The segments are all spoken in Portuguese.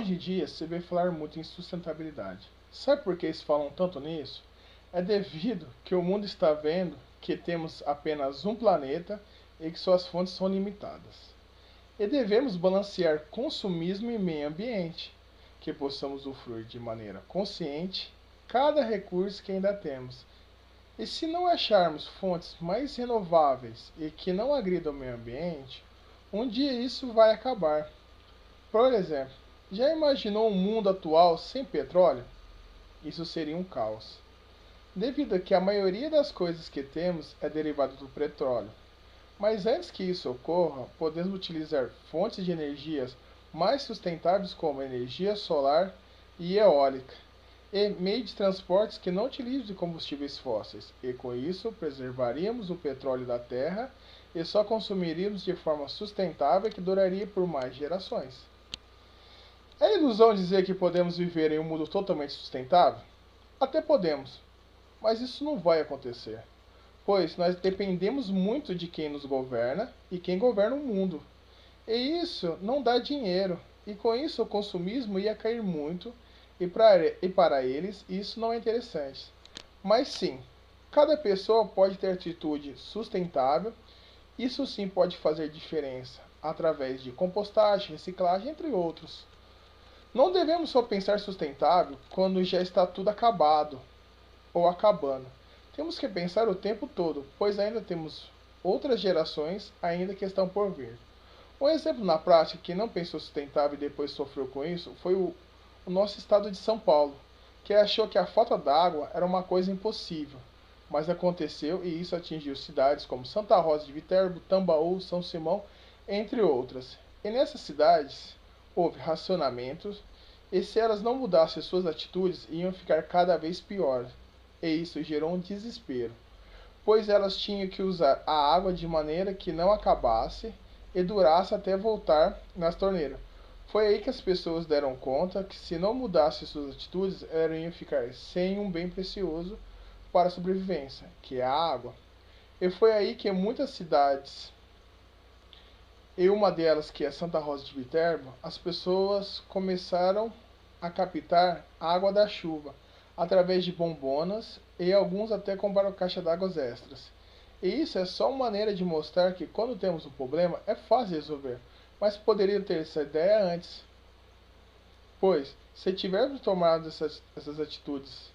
Hoje em dia se vê falar muito em sustentabilidade. Sabe por que eles falam tanto nisso? É devido que o mundo está vendo que temos apenas um planeta e que suas fontes são limitadas. E devemos balancear consumismo e meio ambiente, que possamos usufruir de maneira consciente cada recurso que ainda temos. E se não acharmos fontes mais renováveis e que não agridam o meio ambiente, um dia isso vai acabar. Por exemplo, já imaginou um mundo atual sem petróleo? Isso seria um caos. Devido a que a maioria das coisas que temos é derivada do petróleo. Mas antes que isso ocorra, podemos utilizar fontes de energias mais sustentáveis como energia solar e eólica, e meios de transportes que não utilizem combustíveis fósseis, e com isso preservaríamos o petróleo da terra e só consumiríamos de forma sustentável que duraria por mais gerações. É ilusão dizer que podemos viver em um mundo totalmente sustentável? Até podemos, mas isso não vai acontecer, pois nós dependemos muito de quem nos governa e quem governa o mundo. E isso não dá dinheiro, e com isso o consumismo ia cair muito, e para eles isso não é interessante. Mas sim, cada pessoa pode ter atitude sustentável, isso sim pode fazer diferença, através de compostagem, reciclagem, entre outros. Não devemos só pensar sustentável quando já está tudo acabado ou acabando. Temos que pensar o tempo todo, pois ainda temos outras gerações ainda que estão por vir. Um exemplo na prática que não pensou sustentável e depois sofreu com isso foi o nosso estado de São Paulo, que achou que a falta d'água era uma coisa impossível. Mas aconteceu e isso atingiu cidades como Santa Rosa de Viterbo, Tambaú, São Simão, entre outras. E nessas cidades houve racionamentos, e se elas não mudassem suas atitudes, iam ficar cada vez piores. E isso gerou um desespero, pois elas tinham que usar a água de maneira que não acabasse e durasse até voltar nas torneiras. Foi aí que as pessoas deram conta que se não mudassem suas atitudes, elas iam ficar sem um bem precioso para a sobrevivência, que é a água. E foi aí que muitas cidades, e uma delas que é Santa Rosa de Viterbo, as pessoas começaram a captar água da chuva através de bombonas e alguns até compraram caixa d'água extras. E isso é só uma maneira de mostrar que quando temos um problema é fácil resolver, mas poderia ter essa ideia antes. Pois, se tivermos tomado essas atitudes,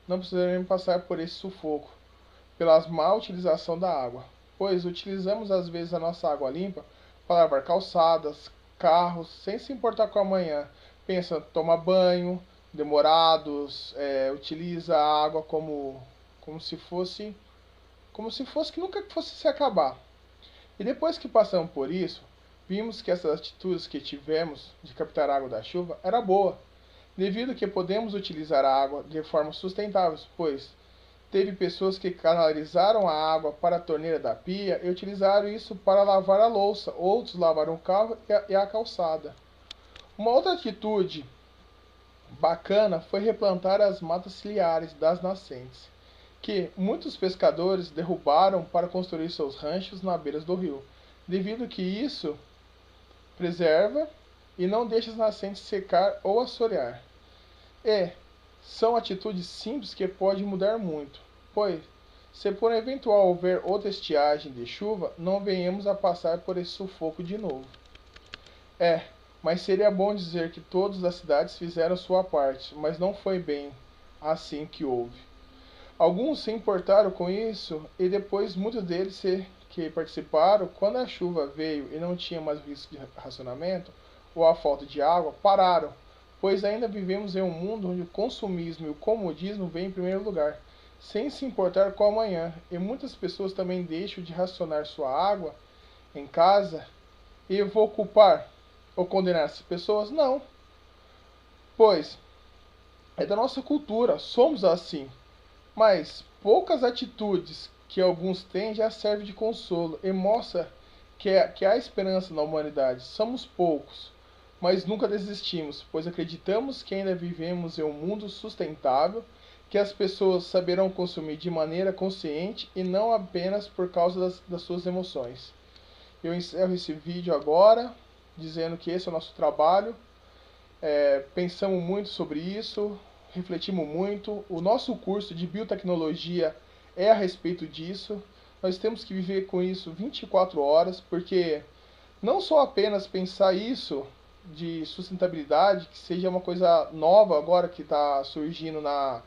não precisaremos passar por esse sufoco, pela má utilização da água, pois utilizamos às vezes a nossa água limpa para lavar calçadas, carros, sem se importar com amanhã. Pensa, toma banho, demorados, utiliza a água como se fosse que nunca fosse se acabar. E depois que passamos por isso, vimos que essas atitudes que tivemos de captar água da chuva era boa, devido que podemos utilizar a água de forma sustentável, pois teve pessoas que canalizaram a água para a torneira da pia e utilizaram isso para lavar a louça, outros lavaram o carro e a calçada. Uma outra atitude bacana foi replantar as matas ciliares das nascentes, que muitos pescadores derrubaram para construir seus ranchos na beira do rio, devido que isso preserva e não deixa as nascentes secar ou assorear. São atitudes simples que podem mudar muito, pois se por eventual houver outra estiagem de chuva, não venhamos a passar por esse sufoco de novo. Mas seria bom dizer que todas as cidades fizeram sua parte, mas não foi bem assim que houve. Alguns se importaram com isso e depois muitos deles que participaram, quando a chuva veio e não tinha mais risco de racionamento ou a falta de água, pararam, pois ainda vivemos em um mundo onde o consumismo e o comodismo vêm em primeiro lugar, sem se importar com o amanhã, e muitas pessoas também deixam de racionar sua água em casa. E eu vou culpar ou condenar essas pessoas? Não, pois é da nossa cultura, somos assim. Mas poucas atitudes que alguns têm já servem de consolo e mostra que há esperança na humanidade. Somos poucos, mas nunca desistimos, pois acreditamos que ainda vivemos em um mundo sustentável, que as pessoas saberão consumir de maneira consciente e não apenas por causa das suas emoções. Eu encerro esse vídeo agora, dizendo que esse é o nosso trabalho, Pensamos muito sobre isso, refletimos muito. O nosso curso de biotecnologia é a respeito disso. Nós temos que viver com isso 24 horas, porque não só apenas pensar isso de sustentabilidade, que seja uma coisa nova agora que está surgindo na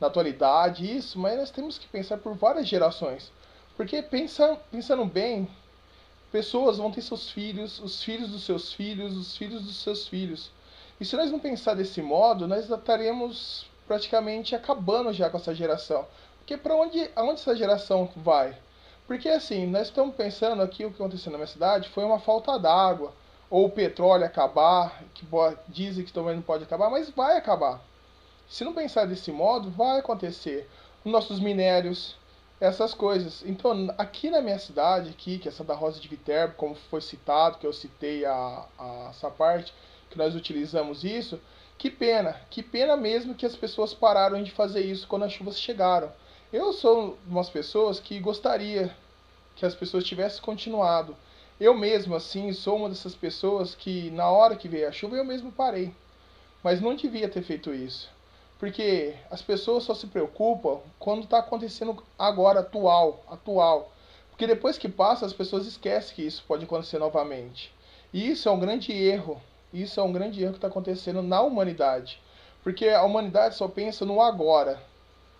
atualidade, isso, mas nós temos que pensar por várias gerações. Porque pensando bem, pessoas vão ter seus filhos, os filhos dos seus filhos, os filhos dos seus filhos. E se nós não pensar desse modo, nós estaremos praticamente acabando já com essa geração. Porque para aonde essa geração vai? Porque assim, nós estamos pensando aqui, o que aconteceu na minha cidade foi uma falta d'água, ou o petróleo acabar, que dizem que também não pode acabar, mas vai acabar. Se não pensar desse modo, vai acontecer. Os nossos minérios, essas coisas. Então, aqui na minha cidade, aqui, que é Santa Rosa de Viterbo, como foi citado, que eu citei essa parte, que nós utilizamos isso, que pena mesmo que as pessoas pararam de fazer isso quando as chuvas chegaram. Eu sou umas pessoas que gostaria que as pessoas tivessem continuado. Eu mesmo, assim, sou uma dessas pessoas que, na hora que veio a chuva, eu mesmo parei. Mas não devia ter feito isso. Porque as pessoas só se preocupam quando está acontecendo agora, atual. Porque depois que passa, as pessoas esquecem que isso pode acontecer novamente. E isso é um grande erro. Isso é um grande erro que está acontecendo na humanidade. Porque a humanidade só pensa no agora.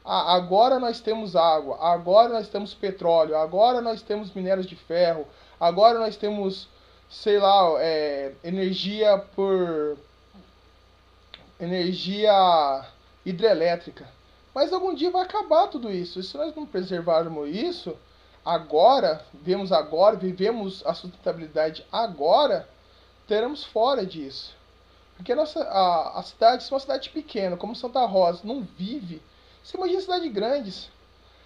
Ah, agora nós temos água, agora nós temos petróleo, agora nós temos minérios de ferro, agora nós temos, sei lá, energia hidrelétrica. Mas algum dia vai acabar tudo isso. E se nós não preservarmos isso, vivemos a sustentabilidade agora, teremos fora disso. Porque a cidade, se uma cidade pequena, como Santa Rosa, não vive, você imagina cidades grandes.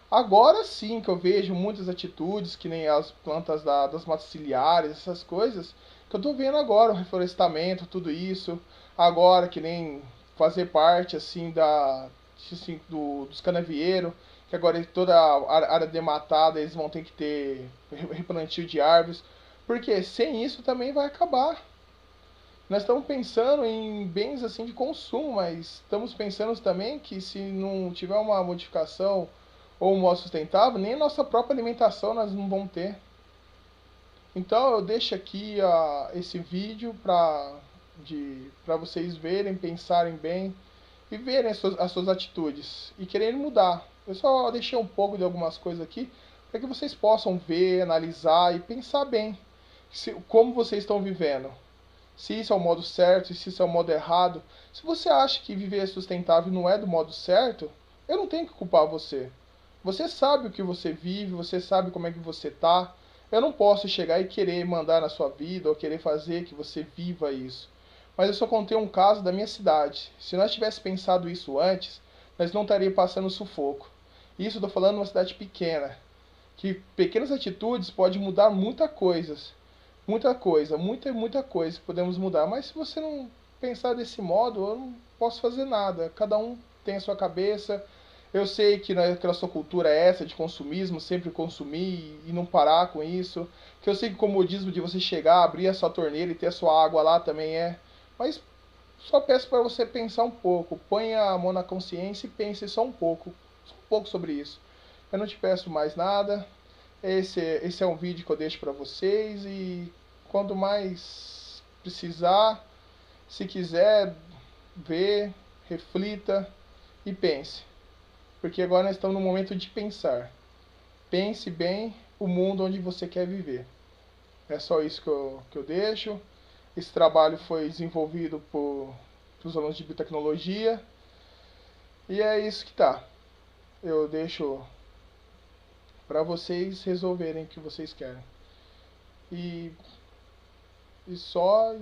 Agora sim que eu vejo muitas atitudes, que nem as plantas das matas ciliares, essas coisas, que eu tô vendo agora, o reflorestamento, tudo isso. Agora que nem fazer parte assim dos canavieiros, que agora toda a área dematada eles vão ter que ter replantio de árvores, porque sem isso também vai acabar. Nós estamos pensando em bens assim de consumo, mas estamos pensando também que se não tiver uma modificação ou um modo sustentável, nem a nossa própria alimentação nós não vamos ter. Então eu deixo aqui esse vídeo para vocês verem, pensarem bem e verem as suas atitudes e quererem mudar. Eu só deixei um pouco de algumas coisas aqui para que vocês possam ver, analisar e pensar bem como vocês estão vivendo. Se isso é o modo certo, se isso é o modo errado. Se você acha que viver sustentável não é do modo certo, eu não tenho que culpar você. Você sabe o que você vive, você sabe como é que você tá. Eu não posso chegar e querer mandar na sua vida ou querer fazer que você viva isso. Mas eu só contei um caso da minha cidade. Se nós tivéssemos pensado isso antes, nós não estaríamos passando sufoco. Isso eu estou falando de uma cidade pequena. Que pequenas atitudes podem mudar muita coisa. Muita coisa podemos mudar. Mas se você não pensar desse modo, eu não posso fazer nada. Cada um tem a sua cabeça. Eu sei que aquela sua cultura é essa de consumismo, sempre consumir e não parar com isso. Que eu sei que o comodismo de você chegar, abrir a sua torneira e ter a sua água lá também é. Mas só peço para você pensar um pouco. Ponha a mão na consciência e pense só um pouco sobre isso. Eu não te peço mais nada. Esse é um vídeo que eu deixo para vocês e quanto mais precisar, se quiser ver, reflita e pense. Porque agora nós estamos no momento de pensar. Pense bem o mundo onde você quer viver. É só isso que eu deixo. Esse trabalho foi desenvolvido pelos alunos de biotecnologia. E é isso que tá. Eu deixo para vocês resolverem o que vocês querem. E só